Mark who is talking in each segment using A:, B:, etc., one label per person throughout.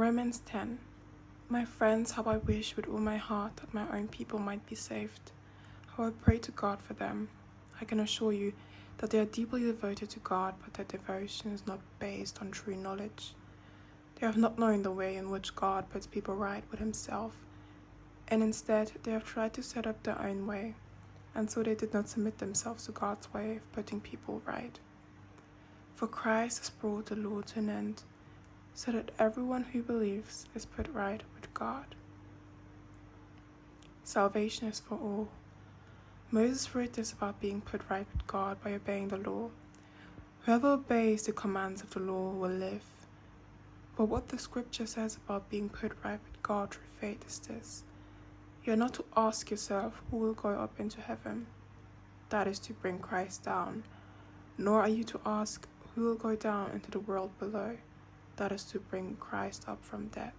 A: Romans 10. My friends, how I wish with all my heart that my own people might be saved. How I pray to God for them. I can assure you that they are deeply devoted to God, but their devotion is not based on true knowledge. They have not known the way in which God puts people right with himself, and instead they have tried to set up their own way, and so they did not submit themselves to God's way of putting people right. For Christ has brought the law to an end, so that everyone who believes is put right with God. Salvation is for all. Moses wrote this about being put right with God by obeying the law. Whoever obeys the commands of the law will live. But what the scripture says about being put right with God through faith is this. You are not to ask yourself who will go up into heaven. That is to bring Christ down. Nor are you to ask who will go down into the world below. That is to bring Christ up from death.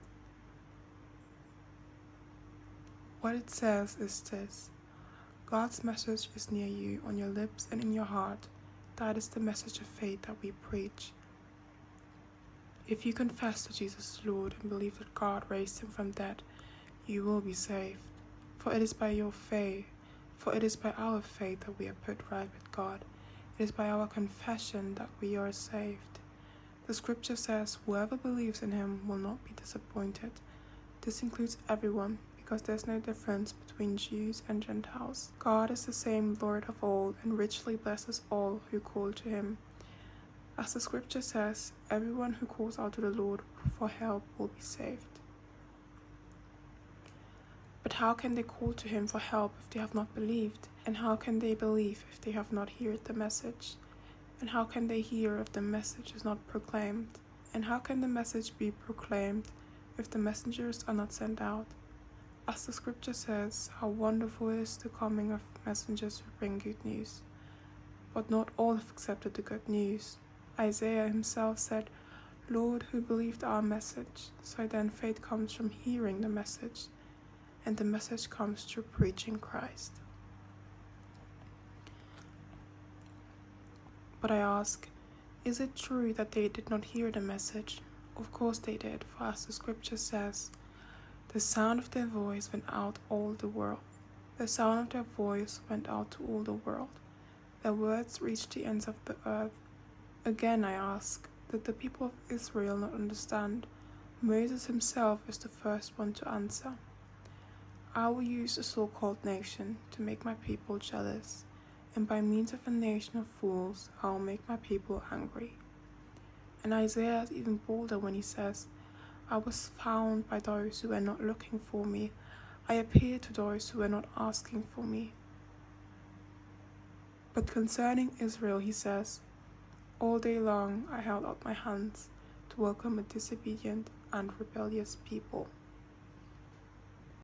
A: What it says is this. God's message is near you, on your lips and in your heart. That is the message of faith that we preach. If you confess that Jesus is Lord and believe that God raised him from dead, you will be saved. For it is by our faith that we are put right with God. It is by our confession that we are saved. The scripture says, whoever believes in him will not be disappointed. This includes everyone, because there's no difference between Jews and Gentiles. God is the same Lord of all and richly blesses all who call to him. As the scripture says, everyone who calls out to the Lord for help will be saved. But how can they call to him for help if they have not believed? And how can they believe if they have not heard the message? And how can they hear if the message is not proclaimed? And how can the message be proclaimed if the messengers are not sent out? As the scripture says, how wonderful is the coming of messengers who bring good news. But not all have accepted the good news. Isaiah himself said, Lord, who believed our message? So then faith comes from hearing the message, and the message comes through preaching Christ. But I ask, is it true that they did not hear the message? Of course they did, for as the scripture says, the sound of their voice went out all the world. The sound of their voice went out to all the world. Their words reached the ends of the earth. Again I ask, did the people of Israel not understand? Moses himself is the first one to answer. I will use a so-called nation to make my people jealous, and by means of a nation of fools I will make my people angry. And Isaiah is even bolder when he says, I was found by those who were not looking for me. I appeared to those who were not asking for me. But concerning Israel he says, all day long I held out my hands to welcome a disobedient and rebellious people.